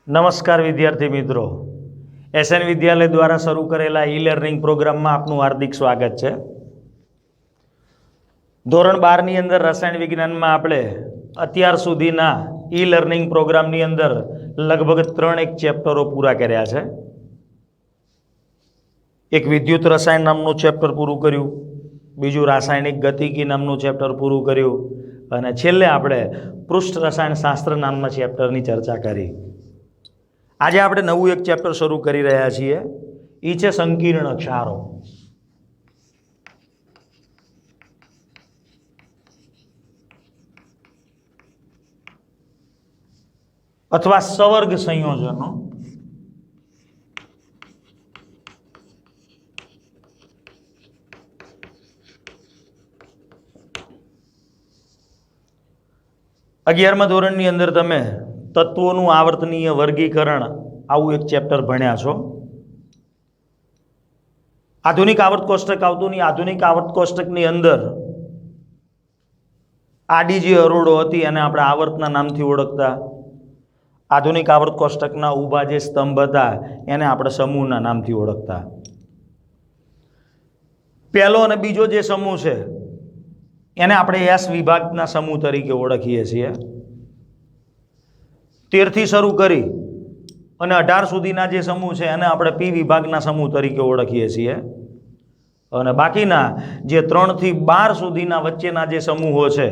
નમસ્કાર વિદ્યાર્થી મિત્રો, એસએન વિદ્યાલય દ્વારા શરૂ કરેલા ઈ લર્નિંગ પ્રોગ્રામમાં આપનું હાર્દિક સ્વાગત છે। ધોરણ 12 ની અંદર રસાયણ વિજ્ઞાનમાં આપણે અત્યાર સુધીના ઈ લર્નિંગ પ્રોગ્રામની અંદર લગભગ 3 ચેપ્ટરો પૂરા કર્યા છે। એક વિદ્યુત રસાયણ નામનું ચેપ્ટર પૂરું કર્યું, બીજું રાસાયણિક ગતિકી નામનું ચેપ્ટર પૂરું કર્યું અને છેલ્લે આપણે પૃષ્ઠ રસાયણ શાસ્ત્ર નામના ચેપ્ટરની ચર્ચા કરી। આજે આપણે નવું એક ચેપ્ટર શરૂ કરી રહ્યા છીએ, એ છે સંકીર્ણ ક્ષારો અથવા સવર્ગ સંયોજનો। અગિયારમા ધોરણની અંદર તમે તત્વોનું આવર્તનીય વર્ગીકરણ આવું એક ચેપ્ટર ભણ્યા છો। આધુનિક આવર્ત કોષ્ટક આવતું નહીં, આધુનિક આવર્ત કોષ્ટકની અંદર આડી જે હરોળો હતી એને આપણે આવર્તના નામથી ઓળખતા, આધુનિક આવર્ત કોષ્ટકના ઊભા જે સ્તંભ હતા એને આપણે સમૂહના નામથી ઓળખતા। પહેલો અને બીજો જે સમૂહ છે એને આપણે એસ વિભાગના સમૂહ તરીકે ઓળખીએ છીએ। 13 થી શરૂ કરી અને 18 સુધીના જે સમૂહ છે એને આપણે પી વિભાગના સમૂહ તરીકે ઓળખીએ છીએ અને બાકીના જે 3 થી 12 સુધીના વચ્ચેના જે સમૂહો છે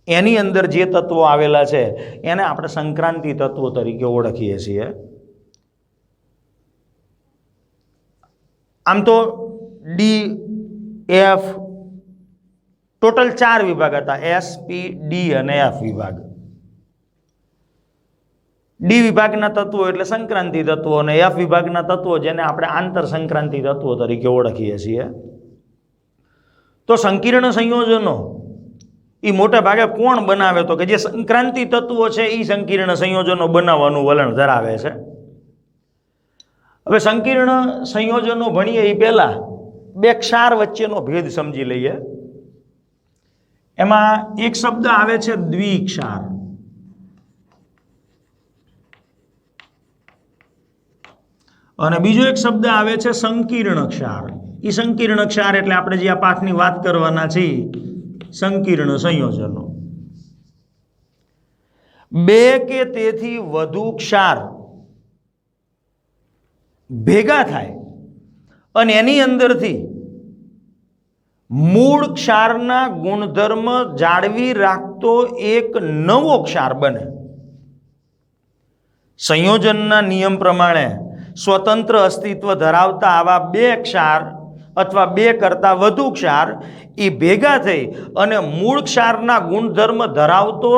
એની અંદર જે તત્વો આવેલા છે એને આપણે સંક્રાંતિ તત્વો તરીકે ઓળખીએ છીએ। આમ તો ડી એફ ટોટલ 4 વિભાગ હતા, એસ પી ડી અને એફ વિભાગ। ડી વિભાગના તત્વો એટલે સંક્રાંતિ તત્વો અને એફ વિભાગના તત્વો જેને આપણે આંતર સંક્રાંતિ તત્વો તરીકે ઓળખીએ છીએ। તો સંકીર્ણ સંયોજનો એ મોટા ભાગે કોણ બનાવે? તો કે જે સંક્રાંતિ તત્વો છે એ સંકીર્ણ સંયોજનો બનાવવાનું વલણ ધરાવે છે। હવે સંકીર્ણ સંયોજનો ભણીએ એ પહેલા બે ક્ષાર વચ્ચેનો ભેદ સમજી લઈએ। એમાં એક શબ્દ આવે છે દ્વિક્ષાર અને બીજો એક શબ્દ આવે છે સંકીર્ણ ક્ષાર। એ સંકીર્ણ ક્ષાર એટલે આપણે જે આ પાઠની વાત કરવાના છીએ સંકીર્ણ સંયોજનો। બે કે તેથી વધુ ક્ષાર ભેગા થાય અને એની અંદરથી મૂળ ક્ષારના ગુણધર્મ જાળવી રાખતો એક નવો ક્ષાર બને। સંયોજનના નિયમ પ્રમાણે સ્વતંત્ર અસ્તિત્વ ધરાવતા આવા બે ક્ષાર અથવા બે કરતાં વધુ ક્ષાર એ ભેગા થઈ અને મૂળ ક્ષારના ગુણધર્મ ધરાવતો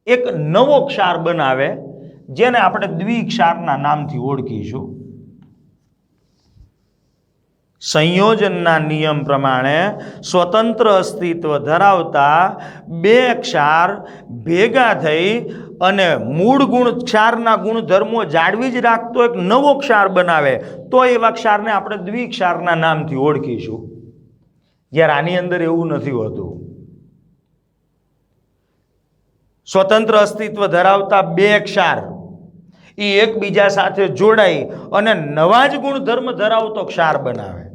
એક નવો ક્ષાર બનાવે, જેને આપણે દ્વિક્ષારના નામથી ઓળખીશું। સંયોજનના નિયમ પ્રમાણે સ્વતંત્ર અસ્તિત્વ ધરાવતા બે ક્ષાર ભેગા થઈ અને મૂળ ક્ષારના ગુણધર્મો જાળવી જ રાખતો એક નવો ક્ષાર બનાવે તો એવા ક્ષારને આપણે દ્વિક્ષારના નામથી ઓળખીશું। જ્યારે આની અંદર એવું નથી હોતું। સ્વતંત્ર અસ્તિત્વ ધરાવતા બે ક્ષાર એ એકબીજા સાથે જોડાઈ અને નવા જ ગુણધર્મ ધરાવતો ક્ષાર બનાવે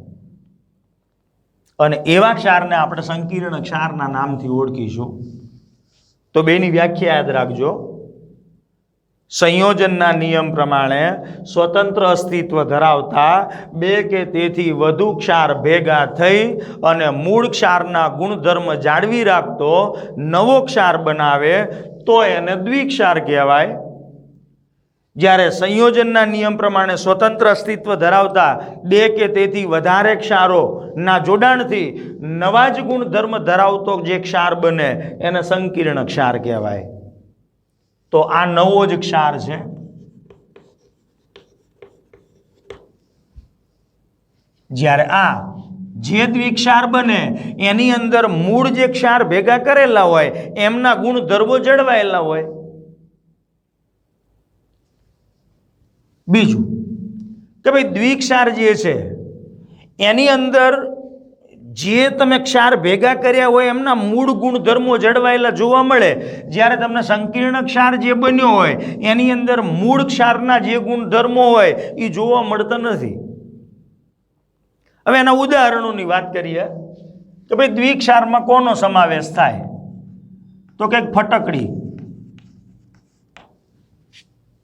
અને એવા ક્ષારને આપણે સંકીર્ણ ક્ષારના નામથી ઓળખીશું। તો બેની વ્યાખ્યા યાદ રાખજો। સંયોજનના નિયમ પ્રમાણે સ્વતંત્ર અસ્તિત્વ ધરાવતા બે કે તેથી વધુ ક્ષાર ભેગા થઈ અને મૂળ ક્ષારના ગુણધર્મ જાળવી રાખતો નવો ક્ષાર બનાવે તો એને દ્વિક્ષાર કહેવાય। જ્યારે સંયોજનના નિયમ પ્રમાણે સ્વતંત્ર અસ્તિત્વ ધરાવતા બે કે તેથી વધારે ક્ષારોના જોડાણથી નવા જ ગુણધર્મ ધરાવતો જે ક્ષાર બને એને સંકીર્ણ ક્ષાર કહેવાય। તો આ નવો જ ક્ષાર છે। જ્યારે આ જે દ્વિક્ષાર બને એની અંદર મૂળ જે ક્ષાર ભેગા કરેલા હોય એમના ગુણધર્મો જળવાયેલા હોય। બીજું કે ભાઈ દ્વિક્ષાર જે છે એની અંદર જે તમે ક્ષાર ભેગા કર્યા હોય એમના મૂળ ગુણધર્મો જળવાયેલા જોવા મળે. જ્યારે તમને સંકીર્ણ ક્ષાર જે બન્યો હોય એની અંદર મૂળ ક્ષારના જે ગુણધર્મો હોય એ જોવા મળતા નથી. હવે એના ઉદાહરણોની વાત કરીએ કે ભાઈ દ્વિક્ષારમાં કોનો સમાવેશ થાય? તો કે ફટકડી,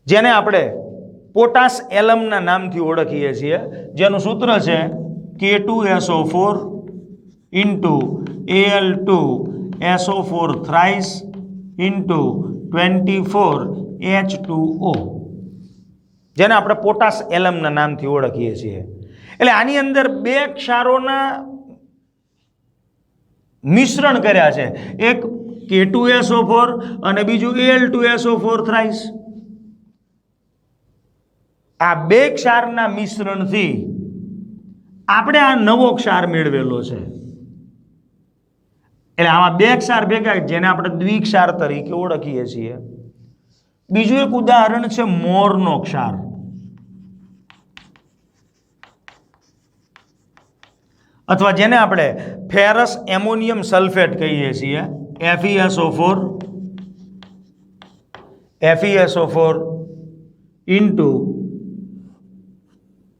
જેને આપણે પોટાશ એલમના નામથી ઓળખીએ છીએ, જેનું સૂત્ર છે K2SO4 into Al2SO4 thrice into 24H2O, જેને આપણે પોટાશ એલમના નામથી ઓળખીએ છીએ. એટલે આની અંદર બે ક્ષારોના મિશ્રણ કર્યા છે, એક K2SO4 અને બીજું Al2SO4 thrice. આ બે ક્ષારના મિશ્રણથી આપણે આ નવો ક્ષાર મેળવેલો છે. એટલે આમાં બે ક્ષાર ભેગા જેને આપણે દ્વિક્ષાર તરીકે ઓળખીએ છીએ. બીજું એક ઉદાહરણ છે મોરનો ક્ષાર. અથવા જેને આપણે ફેરસ એમોનિયમ સલ્ફેટ કહીએ છીએ, FeSO4 into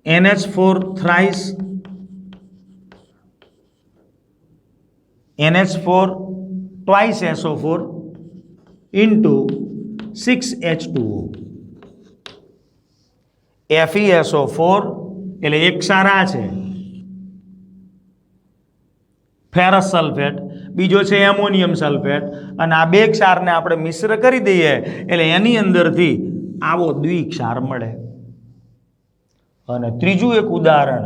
NH4 thrice NH4 twice SO4 into 6H2O. FeSO4 એટલે એક ક્ષાર આ છે ફેરસ સલ્ફેટ, બીજો છે એમોનિયમ સલ્ફેટ, અને આ બે ક્ષારને આપણે મિશ્ર કરી દઈએ એટલે એની અંદરથી આવો દ્વિક્ષાર મળે. અને ત્રીજું એક ઉદાહરણ,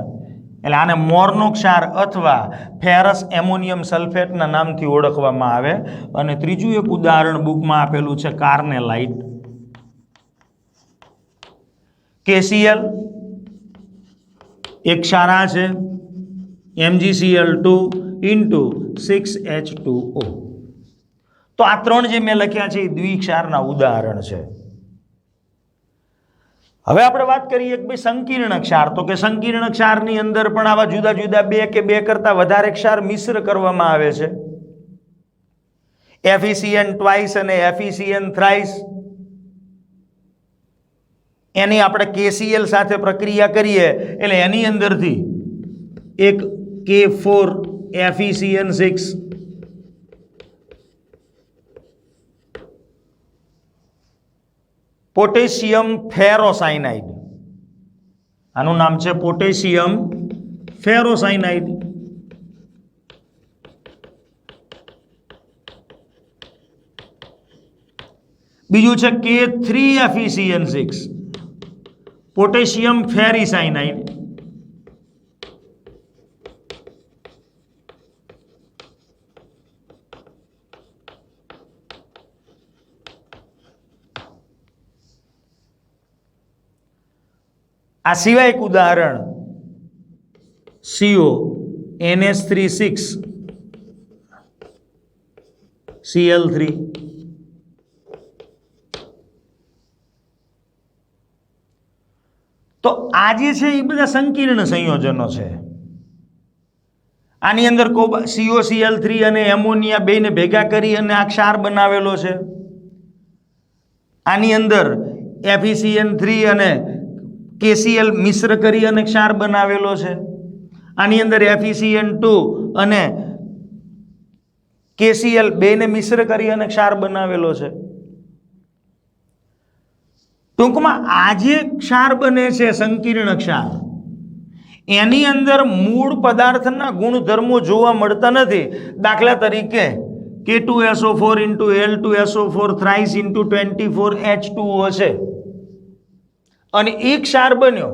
એટલે આને મોરનો ક્ષાર અથવા ફેરસ એમોનિયમ સલ્ફેટના નામથી ઓળખવામાં આવે. અને ત્રીજું એક ઉદાહરણ બુકમાં આપેલું છે કાર્નેલાઇટ. KCl એક ક્ષાર આ છે MgCl2 into 6H2O. તો આ ત્રણ જે મેં લખ્યા છે એ દ્વિક્ષારના ઉદાહરણ છે. હવે આપણે વાત કરીએ કે ભાઈ સંકીર્ણ ક્ષાર. તો કે સંકીર્ણ ક્ષારની અંદર પણ આવા જુદા જુદા બે કે બે કરતા વધારે ક્ષાર મિશ્ર કરવામાં આવે છે. FeCN twice અને FeCN thrice, એની આપણે KCl સાથે પ્રક્રિયા કરીએ એટલે એની અંદરથી એક K4 FeCN6 પોટેશિયમ ફેરોસાયનાઇડ, આનું નામ છે પોટેશિયમ ફેરોસાયનાઇડ. બીજું છે K3 FeCN6 પોટેશિયમ ફેરીસાયનાઇડ. આ સિવાય એક ઉદાહરણ CO NH36 Cl3. તો આ જે છે એ બધા સંકીર્ણ સંયોજનો છે. આની અંદર COCl3 અને એમોનિયા બેને ભેગા કરી અને આ ક્ષાર બનાવેલો છે. આની અંદર FeCN3 અને KCl મિશ્ર કરી અને ક્ષાર બનાવેલો છે. આની અંદર FeCN2 અને KCl બેને મિશ્ર કરી અને ક્ષાર બનાવેલો છે. ટૂંકમાં આ જે ક્ષાર બને છે સંકીર્ણ ક્ષાર, એની અંદર મૂળ પદાર્થના ગુણધર્મો જોવા મળતા નથી. દાખલા તરીકે K2SO4 into Al2SO4 thrice into 24H2O છે અને એક ક્ષાર બન્યો.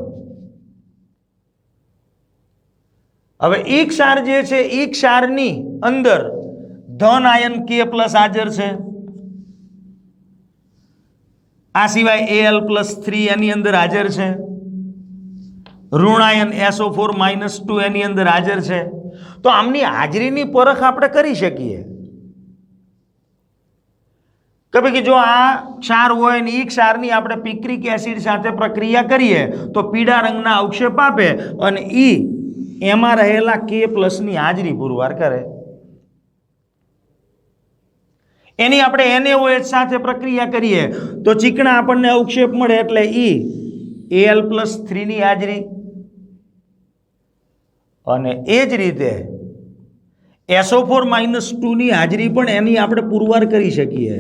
હવે એક ક્ષાર જે છે એ ક્ષારની અંદર ધન આયન K+ હાજર છે. આ સિવાય Al+3 એની અંદર હાજર છે. ઋણ આયન SO4-2 એની અંદર હાજર છે. તો આમની હાજરીની પરખ આપણે કરી શકીએ કે ભાઈ જો આ ક્ષાર હોય ને એ ક્ષારની આપણે પિક્રિક એસિડ સાથે પ્રક્રિયા કરીએ તો પીળા રંગના અવક્ષેપ આપે અને એ એમાં રહેલા K પ્લસની હાજરી પુરવાર કરે. એની આપણે NaOH સાથે પ્રક્રિયા કરીએ તો ચીકણા આપણને અવક્ષેપ મળે એટલે Al+3 ની હાજરી, અને એ જ રીતે SO4-2 ની હાજરી પણ એની આપણે પુરવાર કરી શકીએ.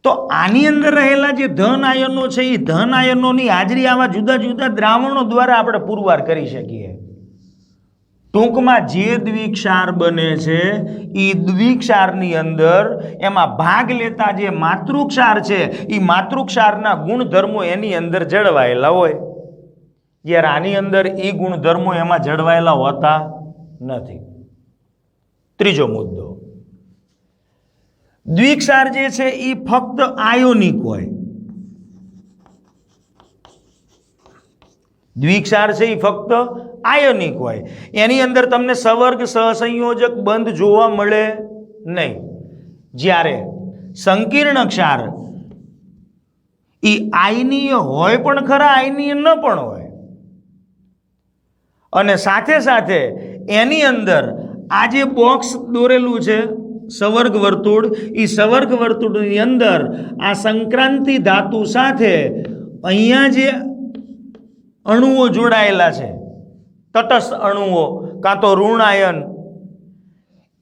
તો આની અંદર રહેલા જે ધન આયનો છે એ ધન આયનોની હાજરી આવા જુદા જુદા દ્રાવણો દ્વારા આપણે પુરવાર કરી શકીએ. ટૂંકમાં જે દ્વિક્ષાર બને છે એ દ્વિક્ષારની અંદર એમાં ભાગ લેતા જે માતૃક્ષાર છે એ માતૃક્ષારના ગુણધર્મો એની અંદર જળવાયેલા હોય, જ્યારે આની અંદર એ ગુણધર્મો એમાં જળવાયેલા હોતા નથી. ત્રીજો મુદ્દો, દ્વિક્ષાર જે છે એ ફક્ત આયોનિક હોય. દ્વિક્ષાર છે એ ફક્ત આયોનિક હોય, એની અંદર તમને સવર્ગ સહસંયોજક બંધ જોવા મળે નહીં. જ્યારે સંકીર્ણ ક્ષાર એ આયનીય હોય પણ ખરા, આયનીય ન પણ હોય, અને સાથે સાથે એની અંદર આ જે બોક્સ દોરેલું છે સવર્ગ વર્તુળ, એ સવર્ગ વર્તુળની અંદર આ સંક્રાંતિ ધાતુ સાથે અહીંયા જે અણુઓ જોડાયેલા છે, તટસ્થ અણુઓ કાં તો ઋણ આયન,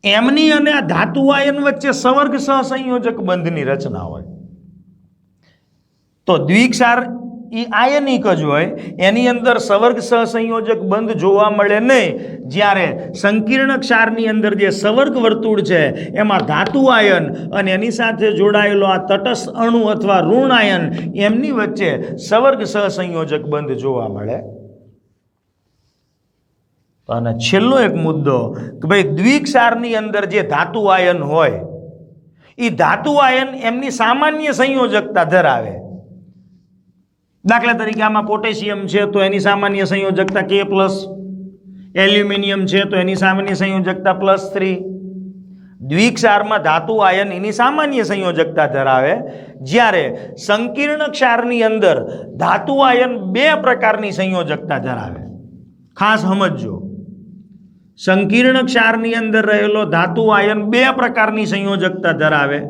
એમની અને આ ધાતુ આયન વચ્ચે સવર્ગ સહસંયોજક બંધની રચના હોય. તો દ્વિક્ષાર એ આયનિક જ હોય, એની અંદર સવર્ગ સહસંયોજક બંધ જોવા મળે નહીં. જ્યારે સંકીર્ણ ક્ષારની અંદર જે સવર્ગ વર્તુળ છે એમાં ધાતુ આયન અને એની સાથે જોડાયેલો આ તટસ્થ અણુ અથવા ઋણ આયન, એમની વચ્ચે સવર્ગ સહસંયોજક બંધ જોવા મળે. અને છેલ્લો એક મુદ્દો કે ભાઈ દ્વિક્ષારની અંદર જે ધાતુ આયન હોય એ ધાતુ આયન એમની સામાન્ય સંયોજકતા ધરાવે. દાખલા તરીકે આમાં પોટેશિયમ છે તો એની સામાન્ય સંયોજકતા K+, એલ્યુમિનિયમ છે તો એની સામાન્ય સંયોજકતા +3. દ્વિક્ષારમાં ધાતુ આયન એની સામાન્ય સંયોજકતા ધરાવે, જ્યારે સંકીર્ણ ક્ષારની અંદર ધાતુ આયન 2 પ્રકારની સંયોજકતા ધરાવે. ખાસ સમજજો, સંકીર્ણ ક્ષારની અંદર રહેલો ધાતુ આયન 2 પ્રકારની સંયોજકતા ધરાવે.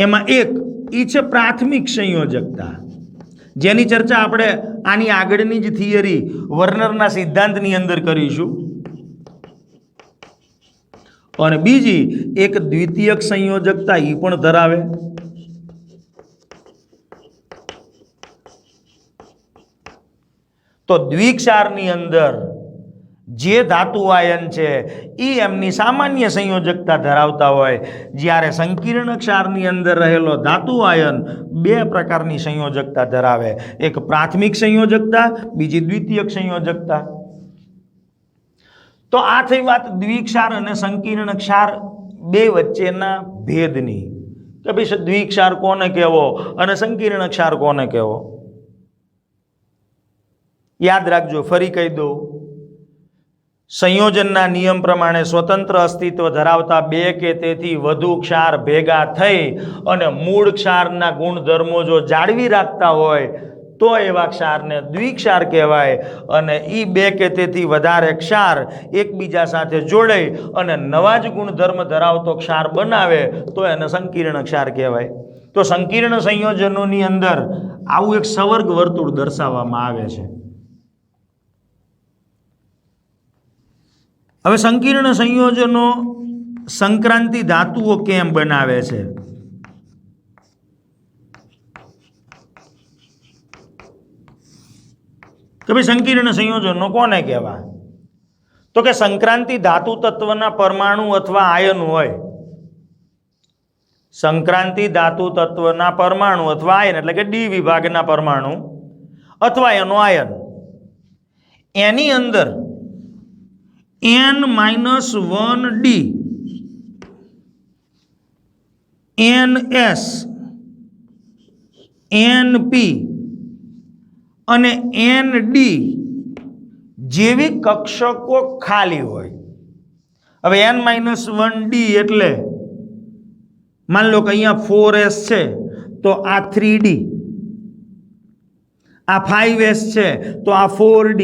એમાં એક ઈ છે પ્રાથમિક સંયોજકતા, જેની ચર્ચા આપણે આની આગળની જ થિયરી વર્નરના સિદ્ધાંતની અંદર કરીશું. અને બીજી એક દ્વિતીયક સંયોજકતા ઈ પણ ધરાવે. તો દ્વિક્ષારની અંદર જે ધાતુ આયન છે એ એમની સામાન્ય સંયોજકતા ધરાવતા હોય, જ્યારે સંકીર્ણ ક્ષારની અંદર રહેલો ધાતુ આયન 2 પ્રકારની સંયોજકતા ધરાવે. એક પ્રાથમિક સંયોજકતા, બીજી દ્વિતીયક સંયોજકતા. તો આ થઈ વાત દ્વિક્ષાર અને સંકીર્ણ ક્ષાર 2 વચ્ચેના ભેદની, કે ભાઈ દ્વિક્ષાર કોને કહેવો અને સંકીર્ણ ક્ષાર કોને કહેવો. યાદ રાખજો, ફરી કહી દઉં, સંયોજનના નિયમ પ્રમાણે સ્વતંત્ર અસ્તિત્વ ધરાવતા 2 કે તેથી વધુ ક્ષાર ભેગા થઈ અને મૂળ ક્ષારના ગુણધર્મો જો જાળવી રાખતા હોય તો એવા ક્ષારને દ્વિક્ષાર કહેવાય. અને એ 2 કે તેથી વધારે ક્ષાર એકબીજા સાથે જોડાઈ અને નવા જ ગુણધર્મ ધરાવતો ક્ષાર બનાવે તો એને સંકીર્ણ ક્ષાર કહેવાય. તો સંકીર્ણ સંયોજનોની અંદર આવું એક સવર્ગ વર્તુળ દર્શાવવામાં આવે છે. હવે સંકીર્ણ સંયોજનો સંક્રાંતિ ધાતુઓ કેમ બનાવે છે? કે ભાઈ સંકીર્ણ સંયોજનો કોને કહેવાય? તો કે સંક્રાંતિ ધાતુ તત્વના પરમાણુ અથવા આયન હોય. સંક્રાંતિ ધાતુ તત્વના પરમાણુ અથવા આયન એટલે કે ડી વિભાગના પરમાણુ અથવા એનો આયન, એની અંદર N-1D, NS, NP અને ND જેવી કક્ષકો ખાલી હોય. હવે N-1D એટલે માન લો કે અહીંયા 4s છે તો આ 3d, આ 5s છે તો આ 4d.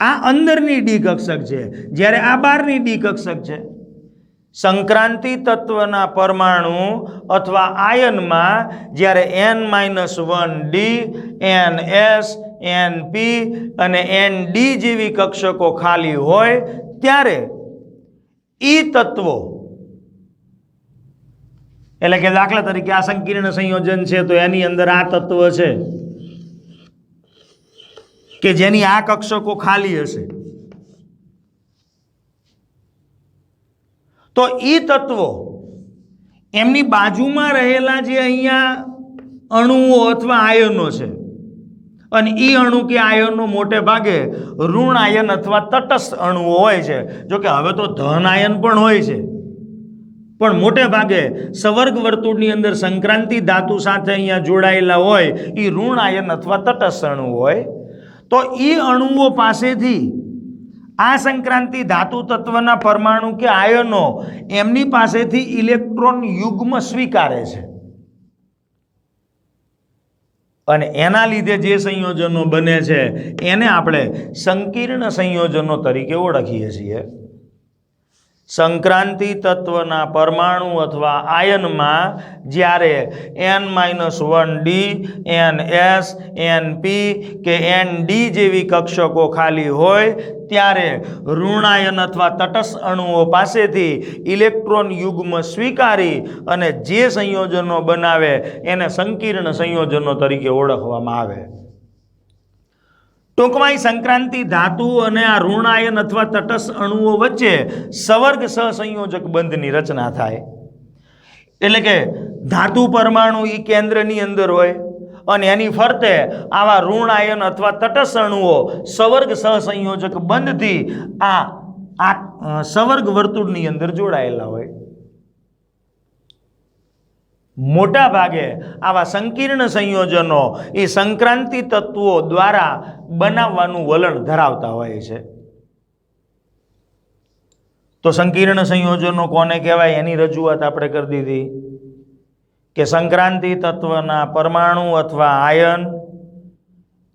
આ અંદરની ડી કક્ષક છે, જ્યારે આ બહારની ડી કક્ષક છે. સંક્રાંતિ તત્વના પરમાણુ અથવા આયનમાં જ્યારે n-1d, ns, np અને nd જેવી કક્ષકો ખાલી હોય ત્યારે ઈ તત્વો, એટલે કે દાખલા તરીકે આ સંકીર્ણ સંયોજન છે તો એની અંદર આ તત્વ છે કે જેની આ કક્ષકો ખાલી હશે, તો ઈ તત્વો એમની બાજુમાં રહેલા જે અહીંયા અણુઓ અથવા આયનો છે, અને ઈ અણુ કે આયનો મોટે ભાગે ઋણ આયન અથવા તટસ્થ અણુઓ હોય છે. જો કે હવે તો ધન આયન પણ હોય છે, પણ મોટે ભાગે સવર્ગ વર્તુળની અંદર સંક્રાંતિ ધાતુ સાથે અહીંયા જોડાયેલા હોય એ ઋણ આયન અથવા તટસ્થ અણુ હોય. તો એ અણુઓ પાસેથી આ સંક્રાંતિ ધાતુ તત્વના પરમાણુ કે આયનો એમની પાસેથી ઇલેક્ટ્રોન યુગ્મ સ્વીકારે છે, અને એના લીધે જે સંયોજનો બને છે એને આપણે સંકીર્ણ સંયોજનો તરીકે ઓળખીએ છીએ. સંક્રાંતિ તત્વના પરમાણુ અથવા આયનમાં જ્યારે n-1d, ns, np કે nd જેવી કક્ષકો ખાલી હોય ત્યારે ઋણાયન અથવા તટસ્થ અણુઓ પાસેથી ઇલેક્ટ્રોન યુગ્મ સ્વીકારી અને જે સંયોજનો બનાવે એને સંકીર્ણ સંયોજનો તરીકે ઓળખવામાં આવે. ટૂંકમાં સંક્રાંતિ ધાતુ અને આ ઋણાયન અથવા તટસ્થ અણુઓ વચ્ચે સવર્ગ સહસંયોજક બંધની રચના થાય. એટલે કે ધાતુ પરમાણુ એ કેન્દ્રની અંદર હોય અને એની ફરતે આવા ઋણાયન અથવા તટસ્થ અણુઓ સવર્ગ સહસંયોજક બંધથી આ સવર્ગ વર્તુળની અંદર જોડાયેલા હોય. મોટા ભાગે આવા સંકીર્ણ સંયોજનો એ સંક્રાંતિ તત્વો દ્વારા બનાવવાનું વલણ ધરાવતા હોય છે. તો સંકીર્ણ સંયોજનો કોને કહેવાય એની રજૂઆત આપણે કરી દીધી કે સંક્રાંતિ તત્વના પરમાણુ અથવા આયન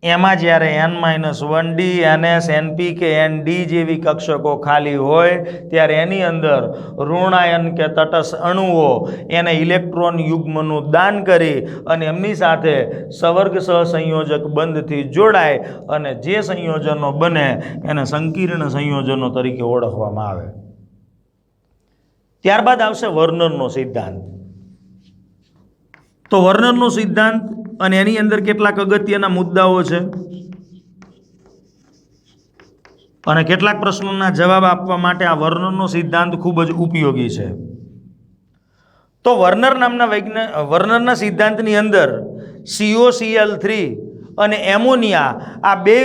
એમાં જ્યારે n-1d, ns, np કે nd જેવી કક્ષકો ખાલી હોય ત્યારે એની અંદર ઋણાયન કે તટસ્થ અણુઓ એને ઇલેક્ટ્રોન યુગ્મનું દાન કરી અને એમની સાથે સવર્ગ સહસંયોજક બંધથી જોડાય અને જે સંયોજનો બને એને સંકીર્ણ સંયોજનો તરીકે ઓળખવામાં આવે. ત્યારબાદ આવશે વર્નરનો સિદ્ધાંત. તો વર્નરનો સિદ્ધાંત અને એની અંદર કેટલાક અગત્યના મુદ્દાઓ છે અને કેટલાક પ્રશ્નોના જવાબ આપવા માટે આ વર્નરનો સિદ્ધાંત ખૂબ જ ઉપયોગી છે. તો વર્નરના સિદ્ધાંતની અંદર COCl3 અને એમોનિયા આ બે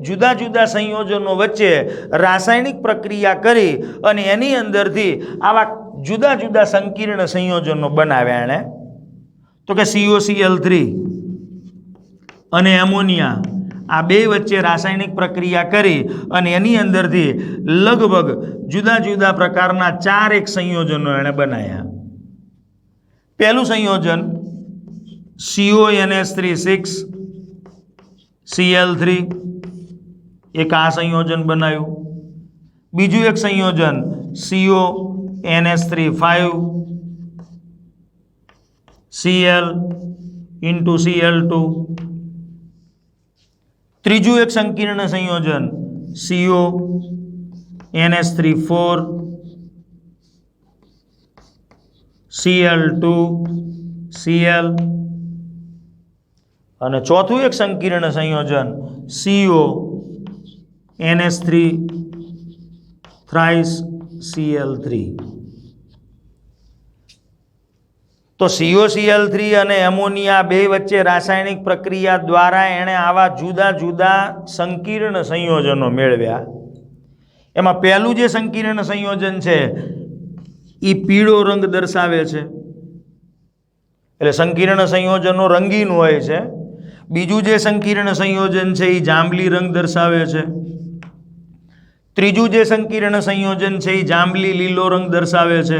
જુદા જુદા સંયોજનો વચ્ચે રાસાયણિક પ્રક્રિયા કરી અને એની અંદરથી આવા જુદા જુદા સંકીર્ણ સંયોજનો બનાવ્યા એણે. તો કે COCl3 અને એમોનિયા આ બે વચ્ચે રાસાયણિક પ્રક્રિયા કરી અને એની અંદરથી લગભગ જુદા જુદા પ્રકારના 4 એક સંયોજનો એણે બનાવ્યા. પહેલું સંયોજન CONS3,6Cl3 એક આ સંયોજન બનાવ્યું. બીજું એક સંયોજન CONS3,5Cl into Cl2. ત્રીજું એક સંકીર્ણ સંયોજન CONS3,4Cl2Cl અને ચોથું એક સંકીર્ણ સંયોજન CONS3,thrice-Cl3. તો COCl3 અને એમોનિયા બે વચ્ચે રાસાયણિક પ્રક્રિયા દ્વારા એણે આવા જુદા જુદા સંકીર્ણ સંયોજનો મેળવ્યા. એમાં પહેલું જે સંકીર્ણ સંયોજન છે એ પીળો રંગ દર્શાવે છે, એટલે સંકીર્ણ સંયોજનો રંગીન હોય છે. બીજું જે સંકીર્ણ સંયોજન છે એ જાંબલી રંગ દર્શાવે છે. ત્રીજું જે સંકીર્ણ સંયોજન છે એ જાંબલી લીલો રંગ દર્શાવે છે,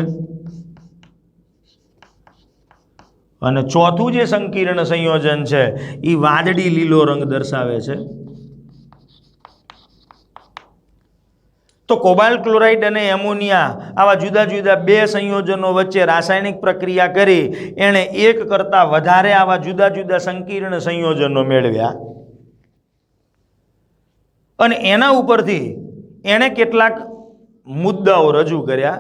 અને ચોથું જે સંકીર્ણ સંયોજન છે એ વાદળી લીલો રંગ દર્શાવે છે. તો કોબાલ્ટ ક્લોરાઇડ અને એમોનિયા આવા જુદા જુદા બે સંયોજનો વચ્ચે રાસાયણિક પ્રક્રિયા કરી એણે એક કરતાં વધારે આવા જુદા જુદા સંકીર્ણ સંયોજનો મેળવ્યા, અને એના ઉપરથી એણે કેટલાક મુદ્દાઓ રજૂ કર્યા.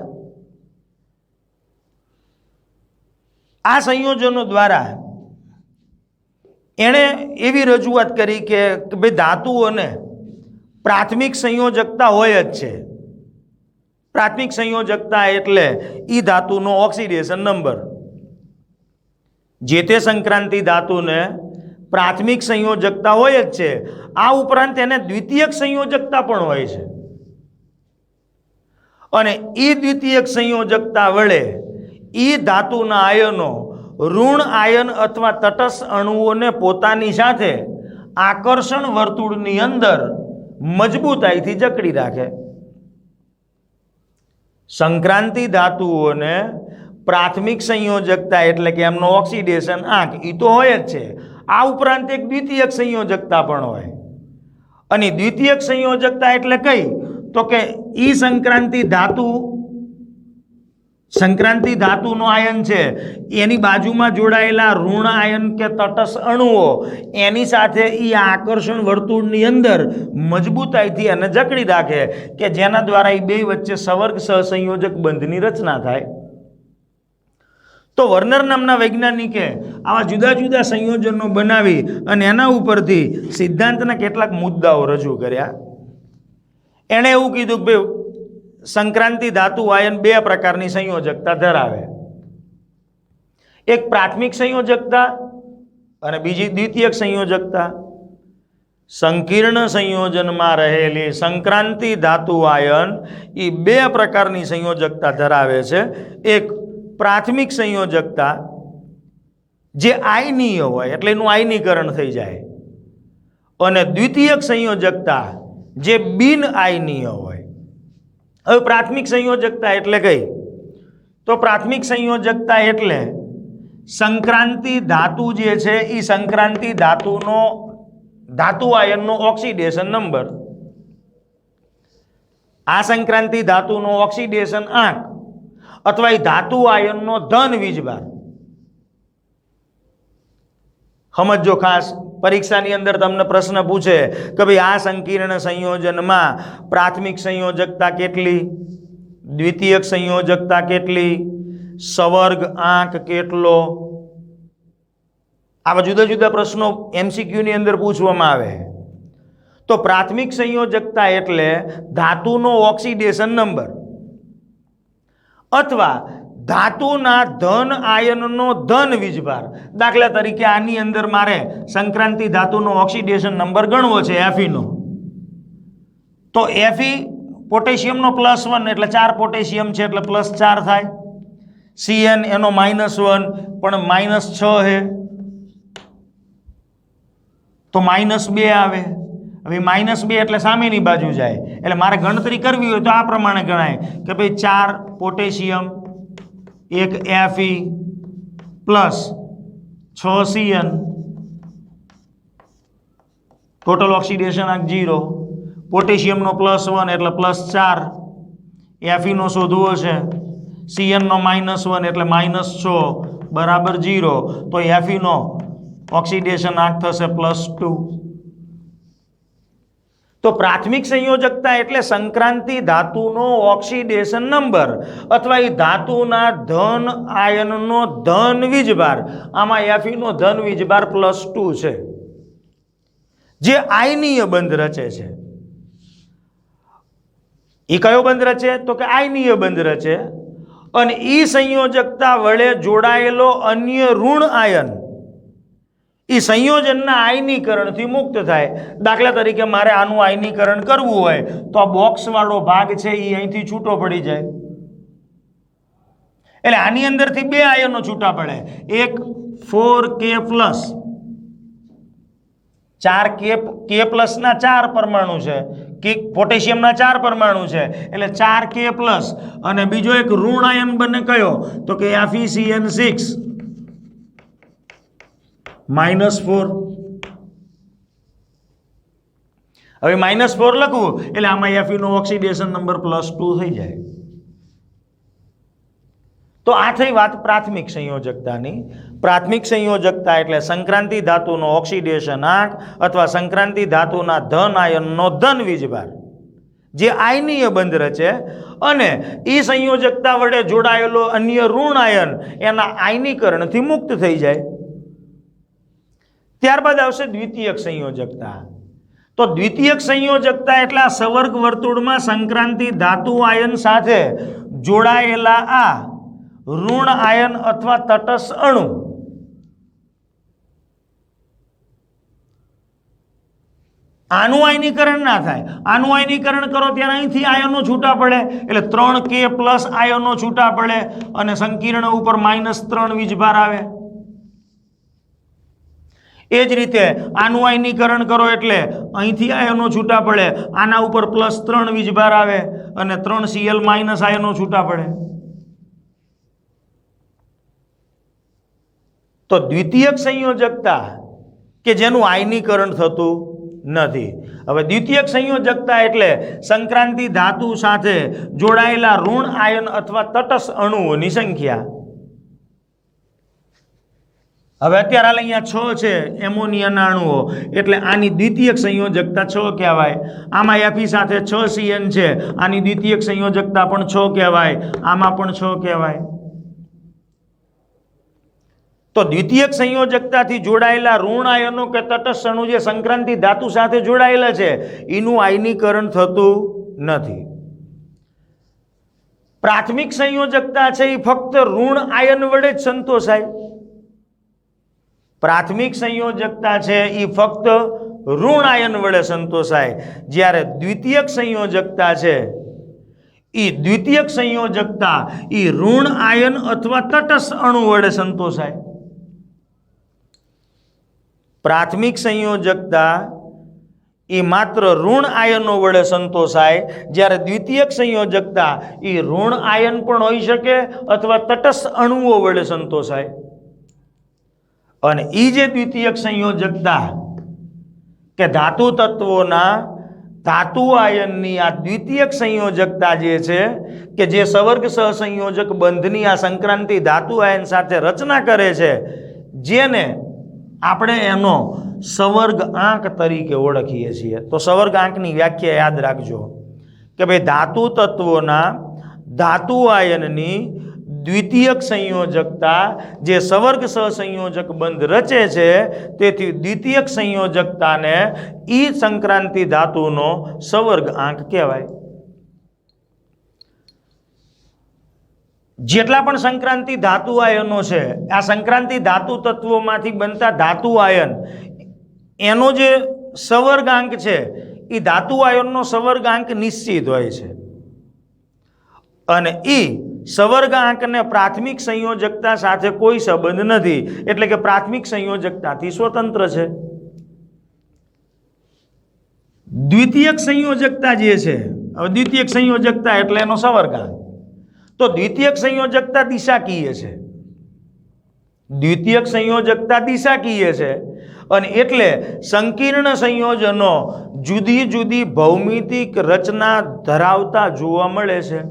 આ સંયોજનો દ્વારા એણે એવી રજૂઆત કરી કે ભાઈ ધાતુઓને પ્રાથમિક સંયોજકતા હોય જ છે. પ્રાથમિક સંયોજકતા એટલે એ ધાતુનો ઓક્સિડેશન નંબર. જે તે સંક્રાંતિ ધાતુને પ્રાથમિક સંયોજકતા હોય જ છે, આ ઉપરાંત એને દ્વિતીયક સંયોજકતા પણ હોય છે, અને એ દ્વિતીયક સંયોજકતા વડે એ ધાતુના આયનો ઋણ આયન અથવા તટસ્થ અણુઓને પોતાની સાથે આકર્ષણ વર્તુળની અંદર મજબૂતાઈથી જકડી રાખે. સંક્રાંતિ ધાતુઓને પ્રાથમિક સંયોજકતા એટલે કે એમનો ઓક્સિડેશન આંક એ તો હોય જ છે, આ ઉપરાંત એક દ્વિતીયક સંયોજકતા પણ હોય. અને દ્વિતીયક સંયોજકતા એટલે કઈ? તો કે ઈ સંક્રાંતિ ધાતુનો આયન છે એની બાજુમાં જોડાયેલા ઋણ આયન કે તટસ્થ અણુઓ એની સાથે એ આકર્ષણ વર્તુળની અંદર મજબૂતાઈથી એને જકડી રાખે કે જેના દ્વારા એ બે વચ્ચે સવર્ગ સહસંયોજક બંધની રચના થાય. તો વર્નર નામના વૈજ્ઞાનિકે આવા જુદા જુદા સંયોજનો બનાવી અને એના ઉપરથી સિદ્ધાંતના કેટલાક મુદ્દાઓ રજૂ કર્યા. એણે એવું કીધું કે ભાઈ સંક્રાંતિ ધાતુ આયન બે પ્રકારની સંયોજકતા ધરાવે, એક પ્રાથમિક સંયોજકતા અને બીજી દ્વિતીયક સંયોજકતા. સંકીર્ણ સંયોજનમાં રહેલી સંક્રાંતિ ધાતુ આયન એ બે પ્રકારની સંયોજકતા ધરાવે છે. એક પ્રાથમિક સંયોજકતા જે આયનીય હોય એટલે એનું આયનીકરણ થઈ જાય, અને દ્વિતીયક સંયોજકતા જે બિન આયનીય હોય. હવે પ્રાથમિક સંયોજકતા એટલે કઈ? તો પ્રાથમિક સંયોજકતા એટલે સંક્રાંતિ ધાતુ જે છે એ સંક્રાંતિ ધાતુ આયનનો ઓક્સિડેશન નંબર, આ સંક્રાંતિ ધાતુનો ઓક્સિડેશન આંક અથવા એ ધાતુ આયનનો ધન વીજભાર. સમજો ખાસ, પરીક્ષાની અંદર તમને પ્રશ્ન પૂછે કે ભાઈ આ સંકીર્ણ સંયોજનમાં પ્રાથમિક સંયોજકતા કેટલી, દ્વિતીયક સંયોજકતા કેટલી, સવર્ગ આંક કેટલો, આવા જુદા જુદા પ્રશ્નો એમસીક્યુની અંદર પૂછવામાં આવે. તો પ્રાથમિક સંયોજકતા એટલે ધાતુનો ઓક્સિડેશન નંબર અથવા ધાતુના ધન આયનનો ધન વીજભાર. દાખલા તરીકે આની અંદર મારે સંક્રાંતિ ધાતુનો ઓક્સિડેશન નંબર ગણવો છે એફઈનો, તો એફઈ પોટેશિયમનો +1 એટલે 4 પોટેશિયમ છે એટલે +4 થાય. સીએન એનો -1 પણ -6 છે તો -2 આવે. હવે -2 એટલે સામેની બાજુ જાય, એટલે મારે ગણતરી કરવી હોય તો આ પ્રમાણે ગણાય કે ભાઈ 4 potassium, 1 Fe +6 CN, total oxidation આંક 0. પોટેશિયમનો +1 એટલે +4, એફઈનો શોધવો છે, સીએનનો -1 એટલે -6 બરાબર 0, તો એફઈનો ઓક્સિડેશન આંક થશે +2. તો પ્રાથમિક સંયોજકતા એટલે સંક્રાંતિ ધાતુનો ઓક્સિડેશન નંબર અથવા એ ધાતુના ધન આયનનો ધન વીજભાર. આમાં એફઈનો ધન વીજભાર +2 છે, જે આયનીય બંધ રચે છે. એ કયો બંધ રચે? તો કે આયનીય બંધ રચે, અને એ સંયોજકતા વડે જોડાયેલો અન્ય ઋણ આયન એ સંયોજનના આયનીકરણથી મુક્ત થાય. દાખલા તરીકે મારે આનું આયનીકરણ કરવું હોય તો આ બોક્સવાળો ભાગ છે એ અહીંથી છૂટો પડી જાય, એટલે આની અંદરથી બે આયનો છૂટા પડે, એક 4K+ કે પ્લસના 4 પરમાણુ છે, કે પોટેશિયમના 4 પરમાણુ છે, એટલે 4K પ્લસ, અને બીજો એક ઋણ આયન બને કયો તો કે FeCN6 -4. હવે -4 લખવું એટલે આમાં Fe નો ઓક્સિડેશન નંબર +2 થઈ જાય. તો આ થઈ વાત પ્રાથમિક સંયોજકતાની. પ્રાથમિક સંયોજકતા એટલે સંક્રાંતિ ધાતુનો ઓક્સિડેશન આંક અથવા સંક્રાંતિ ધાતુના ધન આયનનો ધન વીજભાર જે આયનીય બંધ રચે અને એ સંયોજકતા વડે જોડાયેલો અન્ય ઋણ આયન એના આયનીકરણથી મુક્ત થઈ જાય. ત્યારબાદ આવશે દ્વિતીયક સંયોજકતા. તો દ્વિતીયક સંયોજકતા એટલે આ સવર્ગ વર્તુળમાં સંક્રાંતિ ધાતુ આયન સાથે જોડાયેલા આ ઋણ આયન અથવા તટસ્થ અણુ આનું આયનીકરણ ના થાય. આનું આયનીકરણ કરો ત્યારે અહીંથી આયનો છૂટા પડે એટલે 3K પ્લસ આયનો છૂટા પડે અને સંકીર્ણ ઉપર -3 વીજભાર આવે. એ જ રીતે આનું આયનીકરણ કરો એટલે અહીંથી આયનો છૂટા પડે, આના ઉપર +3 વીજભાર આવે અને 3Cl માઇનસ આયનો છૂટા પડે. તો દ્વિતીયક સંયોજકતા કે જેનું આયનીકરણ થતું નથી. હવે દ્વિતીયક સંયોજકતા એટલે સંક્રાંતિ ધાતુ સાથે જોડાયેલા ઋણ આયન અથવા તટસ્થ અણુઓની સંખ્યા. હવે અત્યારે હાલ અહીંયા 6 છે એમોનિયાના અણુઓ, એટલે આની દ્વિતીયક સંયોજકતા 6 કહેવાય. આમાં Fe સાથે 6Cn છે, આની દ્વિતીયક સંયોજકતા પણ 6 કહેવાય, આમાં પણ 6 કહેવાય. તો દ્વિતીયક સંયોજકતાથી જોડાયેલા ઋણ આયનો કે તટસ્થ અણુ જે સંક્રાંતિ ધાતુ સાથે જોડાયેલા છે એનું આયનીકરણ થતું નથી. પ્રાથમિક સંયોજકતા છે એ ફક્ત ઋણ આયન વડે જ સંતોષાય. પ્રાથમિક સંયોજકતા છે એ ફક્ત ઋણ આયન વડે સંતોષાય, જ્યારે દ્વિતીયક સંયોજકતા છે એ દ્વિતીયક સંયોજકતા એ ઋણ આયન અથવા તટસ્થ અણુ વડે સંતોષાય. પ્રાથમિક સંયોજકતા એ માત્ર ઋણ આયનો વડે સંતોષાય, જ્યારે દ્વિતીયક સંયોજકતા એ ઋણ આયન પણ હોઈ શકે અથવા તટસ્થ અણુઓ વડે સંતોષાય. અને એ જે દ્વિતીયક સંયોજકતા કે ધાતુ તત્વોના ધાતુ આયનની આ દ્વિતીયક સંયોજકતા જે છે કે જે સવર્ગ સહસંયોજક બંધની આ સંક્રાંતિ ધાતુ આયન સાથે રચના કરે છે, જેને આપણે એનો સવર્ગ આંક તરીકે ઓળખીએ છીએ. તો સવર્ગ આંકની વ્યાખ્યા યાદ રાખજો કે ભાઈ ધાતુ તત્વોના ધાતુ આયનની દ્વિતીયક સંયોજકતા જે સવર્ગ સહસંયોજક બંધ રચે છે, તેથી દ્વિતીયક સંયોજકતાને ઈ સંક્રાંતિ ધાતુનો સવર્ગ આંક કહેવાય. જેટલા પણ સંક્રાંતિ ધાતુ આયનો છે, આ સંક્રાંતિ ધાતુ તત્વોમાંથી બનતા ધાતુ આયન એનો જે સવર્ગાંક છે એ ધાતુ આયનનો સવર્ગાંક નિશ્ચિત હોય છે અને એ સવર્ગાંકને પ્રાથમિક સંયોજકતા સાથે કોઈ સંબંધ નથી, એટલે કે પ્રાથમિક સંયોજકતાથી સ્વતંત્ર છે. દ્વિતીયક સંયોજકતા જે છે, હવે દ્વિતીયક સંયોજકતા એટલે એનો સવર્ગાંક. તો દ્વિતીયક સંયોજકતા દિશાકીય છે. દ્વિતીયક સંયોજકતા દિશાકીય છે અને એટલે સંકીર્ણ સંયોજનો જુદી જુદી ભૌમિતિક રચના ધરાવતા જોવા મળે છે.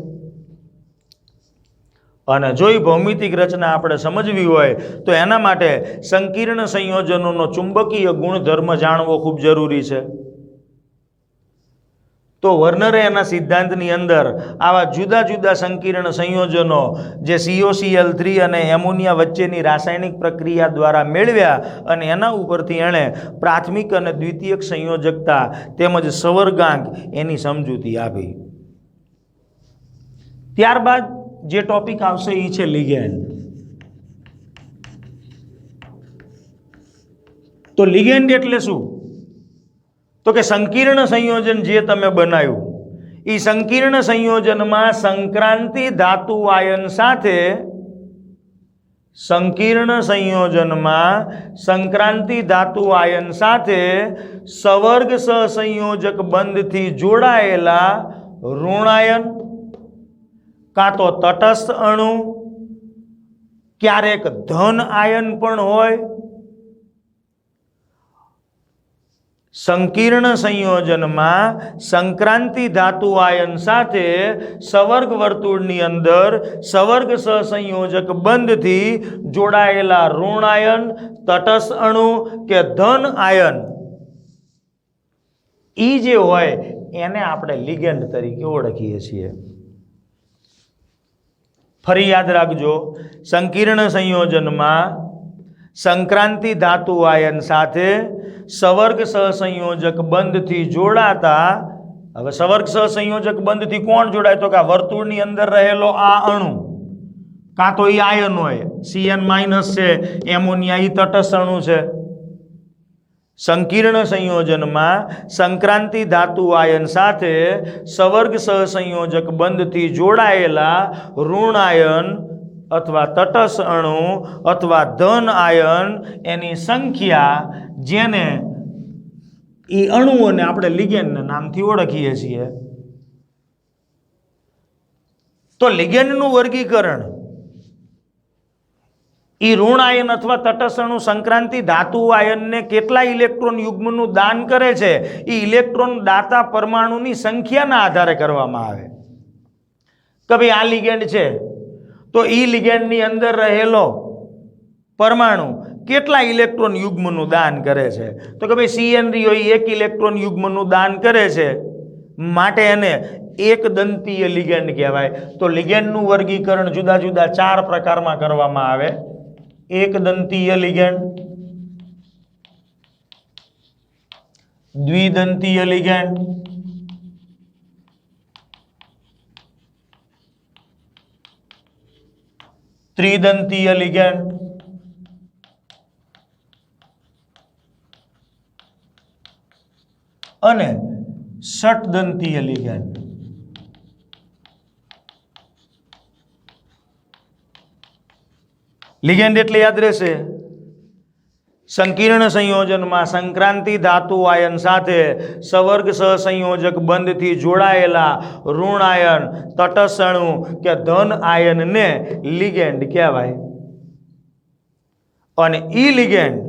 અને જો એ ભૌમિતિક રચના આપણે સમજવી હોય તો એના માટે સંકીર્ણ સંયોજનોનો ચુંબકીય ગુણધર્મ જાણવો ખૂબ જરૂરી છે. તો વર્નરે એના સિદ્ધાંતની અંદર આવા જુદા જુદા સંકીર્ણ સંયોજનો જે COCl3 અને એમોનિયા વચ્ચેની રાસાયણિક પ્રક્રિયા દ્વારા મેળવ્યા અને એના ઉપરથી એણે પ્રાથમિક અને દ્વિતીયક સંયોજકતા તેમજ સવર્ગાંક એની સમજૂતી આપી. ત્યારબાદ જે ટોપિક આવશે એ છે લિગેન્ડ. તો લિગેન્ડ એટલે શું? તો કે સંકીર્ણ સંયોજન જે તમે બનાવ્યું એ સંકીર્ણ સંયોજનમાં સંક્રાંતિ ધાતુ આયન સાથે સંકીર્ણ સંયોજનમાં સંક્રાંતિ ધાતુ આયન સાથે સવર્ગ સહસંયોજક બંધથી જોડાયેલા ઋણાયન કાં તો તટસ્થ અણુ, ક્યારેક ધન આયન પણ હોય. સંકીર્ણ સંયોજનમાં સંક્રાંતિ ધાતુ આયન સાથે સવર્ગ વર્તુળની અંદર સવર્ગ સહસંયોજક બંધથી જોડાયેલા ઋણ આયન, તટસ્થ અણુ કે ધન આયન ઈ જે હોય એને આપણે લિગેન્ડ તરીકે ઓળખીએ છીએ. ફરી યાદ રાખજો, સંકીર્ણ સંયોજનમાં સંક્રાંતિ ધાતુ આયન સાથે સવર્ગ સહસંયોજક બંધથી જોડાતા, હવે સવર્ગ સહસંયોજક બંધથી કોણ જોડાય તો કે આ વર્તુળની અંદર રહેલો આ અણુ, કાં તો એ આયન હોય, Cn- છે, એમોનિયા એ તટસ્થ અણુ છે. સંકીર્ણ સંયોજનમાં સંક્રાંતિ ધાતુ આયન સાથે સવર્ગ સહસંયોજક બંધથી જોડાયેલા ઋણ આયન અથવા તટસ્થ અણુ અથવા ધન આયન એની સંખ્યા, જેને એ અણુઓને આપણે લિગેન્ડના નામથી ઓળખીએ છીએ. તો લિગેન્ડનું વર્ગીકરણ એ ઋણ આયન અથવા તટસ્થ અણુ સંક્રાંતિ ધાતુ આયનને કેટલા ઇલેક્ટ્રોન યુગ્મનું દાન કરે છે એ ઇલેક્ટ્રોન દાતા પરમાણુની સંખ્યાના આધારે કરવામાં આવે. કે ભાઈ આ લિગેન્ડ છે તો એ લિગેન્ડની અંદર રહેલો પરમાણુ કેટલા ઇલેક્ટ્રોન યુગ્મનું દાન કરે છે, તો કે ભાઈ Cn રહ્યો એ 1 ઇલેક્ટ્રોન યુગ્મનું દાન કરે છે, માટે એને એક દંતીય લિગેન્ડ કહેવાય. તો લિગેન્ડનું વર્ગીકરણ જુદા જુદા 4 પ્રકારમાં કરવામાં આવે. એક દંતીય લિગેન્ડ, દ્વિદંતીય લિગેન્ડ, ત્રિદંતીય લિગેન્ડ અને ષટદંતીય લિગેન્ડ. લિગેન્ડ એટલે યાદ રહેશે, સંકીર્ણ સંયોજનમાં સંક્રાંતિ ધાતુ આયન સાથે સવર્ગ સહસંયોજક બંધથી જોડાયેલા ઋણ આયન, તટસ્થ અણુ કે ધન આયનને લિગેન્ડ કહેવાય. અને ઈ લિગેન્ડ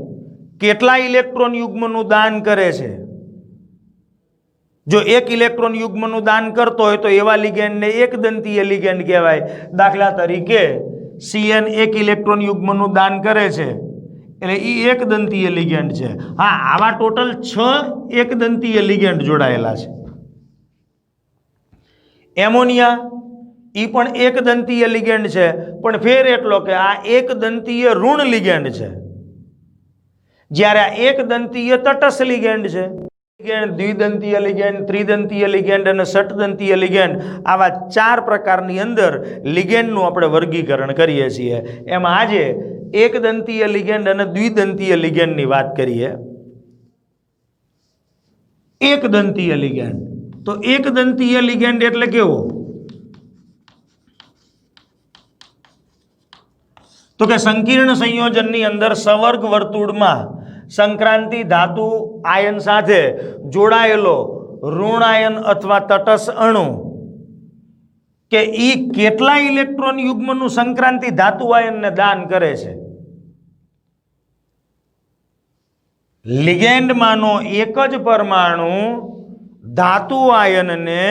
કેટલા ઇલેક્ટ્રોન યુગ્મનું દાન કરે છે? જો 1 ઇલેક્ટ્રોન યુગ્મનું દાન કરતો હોય તો એવા લિગેન્ડને એક દંતીય લિગેન્ડ કહેવાય. દાખલા તરીકે Cn 1 ઇલેક્ટ્રોન યુગ્મનું દાન કરે છે એટલે એ એક દંતીય લિગેન્ડ છે. હા, આવા ટોટલ 6 એક દંતીય લિગેન્ડ જોડાયેલા છે. એમોનિયા એ પણ એક દંતીય લિગેન્ડ છે, પણ ફેર એટલો કે આ એક દંતીય ઋણ લિગેન્ડ છે, જ્યારે આ એક દંતીય તટસ્થ લિગેન્ડ છે. દ્વિદંતીય લિગેન્ડ, ત્રિદંતીય લિગેન્ડ અને ષટદંતીય લિગેન્ડ, આવા 4 પ્રકારની અંદર લિગેન્ડનું આપણે વર્ગીકરણ કરીએ છીએ. એમાં આજે એક દંતીય લિગેન્ડ અને દ્વિદંતીય લિગેન્ડની વાત કરીએ. એક દંતીય લિગેન્ડ, તો એક દંતીય લિગેન્ડ એટલે કેવો? તો કે સંકીર્ણ સંયોજનની અંદર સવર્ગ વર્તુળમાં સંક્રાંતિ ધાતુ આયન સાથે જોડાયેલો ઋણ આયન અથવા તટસ્થ અણુ કે ઈ કેટલા ઇલેક્ટ્રોન યુગ્મનું સંક્રાંતિ ધાતુ આયનને દાન કરે છે? લિગેન્ડમાંનો એક જ પરમાણુ ધાતુ આયનને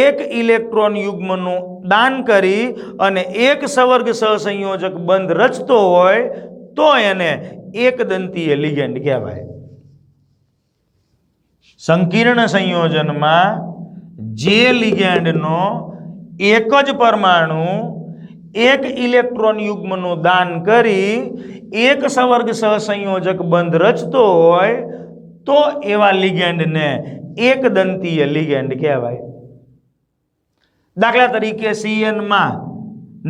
1 ઇલેક્ટ્રોન યુગ્મનું દાન કરી અને એક સવર્ગ સહસંયોજક બંધ રચતો હોય તો એને એક દંતીય લિગેન્ડ કહેવાય. સંકીર્ણ સંયોજનમાં જે લિગેન્ડનો એક જ પરમાણુ 1 ઇલેક્ટ્રોન યુગ્મનું દાન કરી એક સવર્ગ સહસંયોજક બંધ રચતો હોય તો એવા લિગેન્ડને એક દંતીય લિગેન્ડ કહેવાય. દાખલા તરીકે Cn માં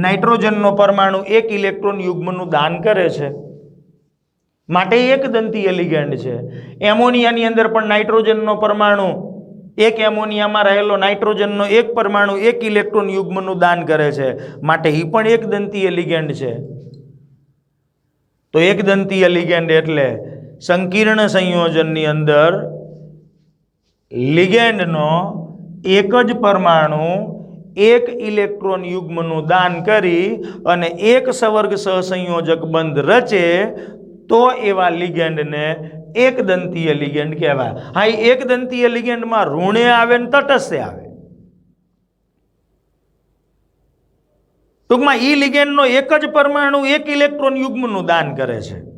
નાઇટ્રોજનનો પરમાણુ 1 ઇલેક્ટ્રોન યુગ્મનું દાન કરે છે, માટે એક દંતીય લિગેન્ડ છે. એમોનિયાની અંદર પણ નાઇટ્રોજનનો પરમાણુ, એક એમોનિયામાં રહેલો નાઇટ્રોજનનો એક પરમાણુ 1 ઇલેક્ટ્રોન યુગ્મનું દાન કરે છે, માટે એ પણ એક દંતીય લિગેન્ડ છે. તો એકદંતીય લિગેન્ડ એટલે સંકીર્ણ સંયોજનની અંદર લિગેન્ડનો એક જ પરમાણુ એક ઇલેક્ટ્રોન યુગ્મનું દાન કરી અને એક સવર્ગ સહસંયોજક બંધ રચે તો એવા લિગેન્ડને એકદંતીય લિગેન્ડ કહેવાય. હા, એ એકદંતીય લિગેન્ડમાં ઋણે આવે ને તટસ્થે આવે. ટૂંકમાં ઈ લિગેન્ડનો એક જ પરમાણુ એક ઇલેક્ટ્રોન યુગ્મનું દાન કરે છે.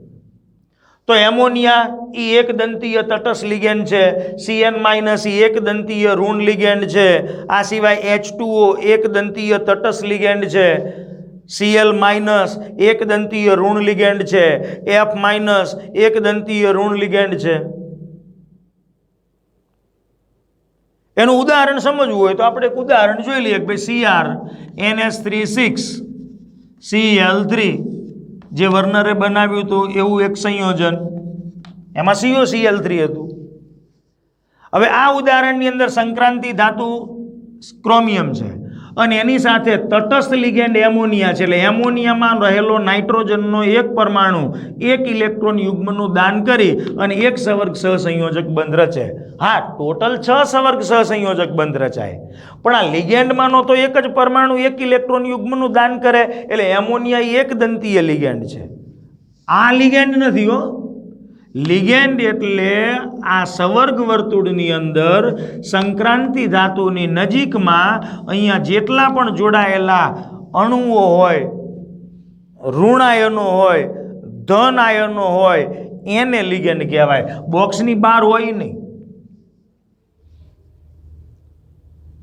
તો એમોનિયા ઈ એકદંતીય તટસ્થ લિગેન્ડ છે. CN- ઈ એકદંતીય ઋણ લિગેન્ડ છે. આ સિવાય H2O એકદંતીય તટસ્થ લિગેન્ડ છે. Cl- એકદંતીય ઋણ લિગેન્ડ છે. F- એકદંતીય ઋણ લિગેન્ડ છે. એનું ઉદાહરણ સમજવું હોય તો આપણે એક ઉદાહરણ જોઈ લઈએ કે ભાઈ CrNH3 6Cl3 જે વર્નરે બનાવ્યું હતું એવું એક સંયોજન, એમાં COCl3 હતું. હવે આ ઉદાહરણની અંદર સંક્રાંતિ ધાતુ ક્રોમિયમ છે અને એની સાથે તટસ્થ લિગેન્ડ એમોનિયા છે. એટલે એમોનિયામાં રહેલો નાઇટ્રોજનનો એક પરમાણુ એક ઇલેક્ટ્રોન યુગ્મનું દાન કરી અને એક સવર્ગ સહસંયોજક બંધ રચે. હા, ટોટલ 6 સવર્ગ સહસંયોજક બંધ રચાય, પણ આ લિગેન્ડમાંનો તો એક જ પરમાણુ એક ઇલેક્ટ્રોન યુગ્મનું દાન કરે એટલે એમોનિયા એકદંતીય લિગેન્ડ છે. આ લિગેન્ડ નથી હો. લિગેન્ડ એટલે આ સવર્ગ વર્તુળની અંદર સંક્રાંતિ ધાતુની નજીકમાં અહીંયા જેટલા પણ જોડાયેલા અણુઓ હોય, ઋણ આયનો હોય, ધન આયનો હોય, એને લિગેન્ડ કહેવાય. બોક્સની બહાર હોય નહીં.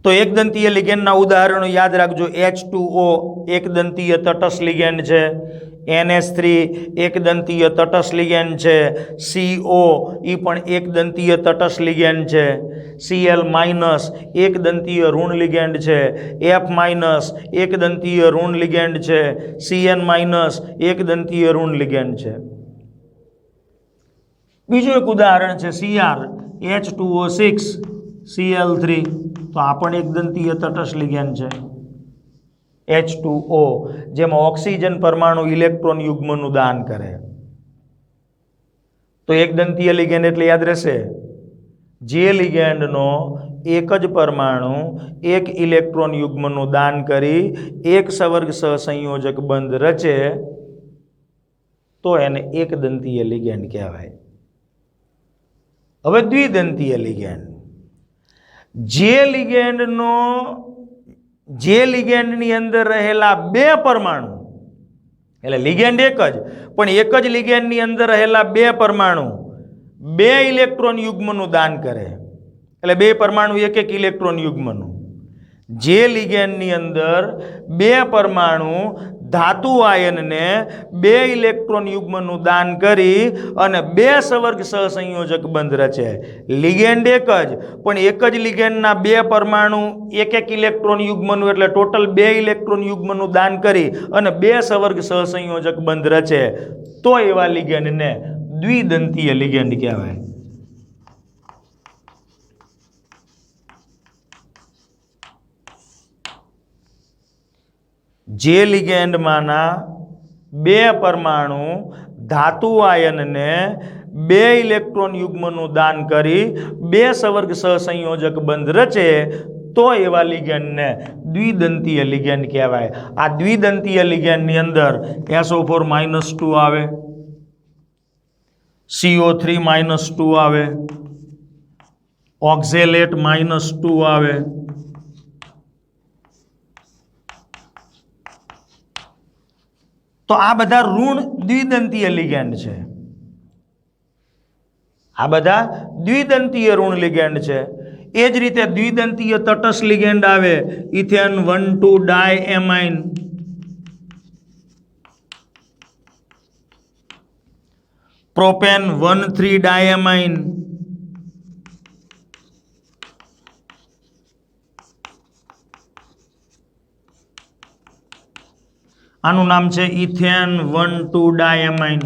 તો એકદંતીય લિગેન્ડના ઉદાહરણો યાદ રાખજો. H2O એકદંતીય તટસ્થ લિગેન્ડ છે. NH3 એકદંતીય તટસ્થ લિગેન્ડ છે. CO એ પણ એકદંતીય તટસ્થ લિગેન્ડ છે. Cl- એકદંતીય ઋણ લિગેન્ડ છે. F- એકદંતીય ઋણ લિગેન્ડ છે. Cn- એકદંતીય ઋણ લિગેન્ડ છે. બીજું એક ઉદાહરણ છે CrH2O6Cl3. તો આ પણ એકદંતીય તટસ્થ લિગેન્ડ છે. H2O જેમાં ઓક્સિજન પરમાણુ ઇલેક્ટ્રોન યુગ્મનું દાન કરે. તો એકદંતીય લિગેન્ડ એટલે યાદ રહેશે જે લિગેન્ડનો એક જ પરમાણુ એક ઇલેક્ટ્રોન યુગ્મનું દાન કરી એક સવર્ગ સહસંયોજક બંધ રચે તો એને એકદંતીય લિગેન્ડ કહેવાય. હવે દ્વિદંતીય લિગેન્ડ, જે લિગેન્ડની અંદર રહેલા બે પરમાણુ, એટલે લિગેન્ડ એક જ, પણ એક જ લિગેન્ડની અંદર રહેલા બે પરમાણુ બે ઇલેક્ટ્રોન યુગ્મનું દાન કરે. એટલે બે પરમાણુ એક એક ઇલેક્ટ્રોન યુગ્મનું. જે લિગેન્ડની અંદર બે પરમાણુ ધાતુ આયનને બે ઇલેક્ટ્રોન યુગ્મનું દાન કરી અને બે સવર્ગ સહસંયોજક બંધ રચે. લિગેન્ડ એક જ, પણ એક જ લિગેન્ડના બે પરમાણુ એક એક ઇલેક્ટ્રોન યુગ્મનું એટલે ટોટલ બે ઇલેક્ટ્રોન યુગ્મનું દાન કરી અને બે સવર્ગ સહસંયોજક બંધ રચે તો એવા લિગેન્ડને દ્વિદંતીય લિગેન્ડ કહેવાય. જે લિગેન્ડમાંના બે પરમાણુ ધાતુ આયનને બે ઇલેક્ટ્રોન યુગ્મનું દાન કરી બે સવર્ગ સહસંયોજક બંધ રચે તો એવા લિગેન્ડને દ્વિદંતીય લિગેન્ડ કહેવાય. આ દ્વિદંતીય લિગેન્ડની અંદર SO4 -2 આવે, CO3 -2 આવે, ઓક્ઝેલેટ -2 આવે. તો આ બધા ઋણ દ્વિદંતીય લિગેન્ડ છે. આ બધા દ્વિદંતીય ઋણ લિગેન્ડ છે. એ જ રીતે દ્વિદંતીય તટસ્થ લિગેન્ડ આવે ઇથેન 1,2 ડાયએમાઇન, પ્રોપેન 1,3 ડાયએમાઇન, આનું નામ છે ઇથેન 1,2 ડાયએમાઇન.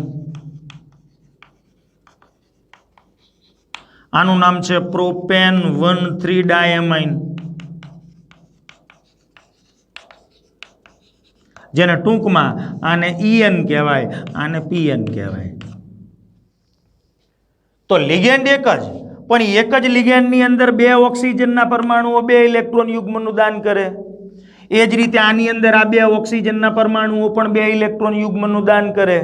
આનું નામ છે પ્રોપેન 1,3 ડાયએમાઇન. જેને ટૂંકમાં આને EN કહેવાય, આને PN કહેવાય. તો લિગેન્ડ એક જ, પણ એક જ લિગેન્ડની અંદર 2 ઓક્સિજનના પરમાણુઓ 2 ઇલેક્ટ્રોન યુગ્મનું દાન કરે. એ જ રીતે આની અંદર આ 2 ઓક્સિજનના પરમાણુઓ પણ 2 ઇલેક્ટ્રોન યુગ્મનું દાન કરે.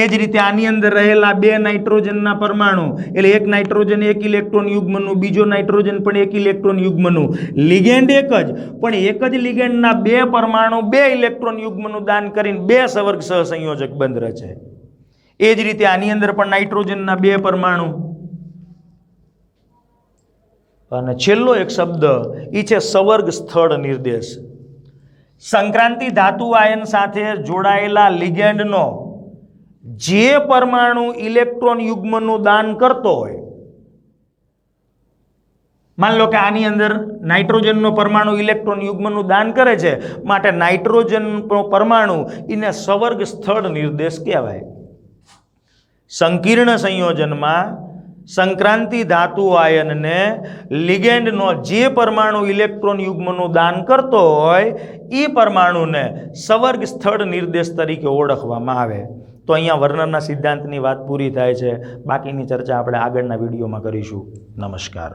એ જ રીતે આની અંદર રહેલા 2 નાઇટ્રોજનના પરમાણુ, એટલે એક નાઇટ્રોજન 1 ઇલેક્ટ્રોન યુગ્મનું, બીજો નાઇટ્રોજન પણ 1 ઇલેક્ટ્રોન યુગ્મનું. લિગેન્ડ એક જ, પણ એક જ લિગેન્ડના 2 પરમાણુ 2 ઇલેક્ટ્રોન યુગ્મનું દાન કરીને 2 સવર્ગ સહસંયોજક બંધ રચે. એ જ રીતે આની અંદર પણ નાઇટ્રોજનના 2 પરમાણુ. અને છેલ્લો એક શબ્દ એ છે સવર્ગ સ્થળ નિર્દેશ. સંક્રાંતિ ધાતુ આયન સાથે જોડાયેલા લિગેન્ડનો જે પરમાણુ ઇલેક્ટ્રોન યુગ્મનું દાન કરતો હોય, માન લો કે આની અંદર નાઇટ્રોજનનો પરમાણુ ઇલેક્ટ્રોન યુગ્મનું દાન કરે છે, માટે નાઇટ્રોજનનો પરમાણુ એને સવર્ગ સ્થળ નિર્દેશ કહેવાય. સંકીર્ણ સંયોજનમાં સંક્રાંતિ ધાતુ આયનને લિગેન્ડનો જે પરમાણુ ઇલેક્ટ્રોન યુગ્મનું દાન કરતો હોય એ પરમાણુને સવર્ગ સ્થળ નિર્દેશ તરીકે ઓળખવામાં આવે. તો અહીંયા વર્નરના સિદ્ધાંતની વાત પૂરી થાય છે. બાકીની ચર્ચા આપણે આગળના વિડીયોમાં કરીશું. નમસ્કાર.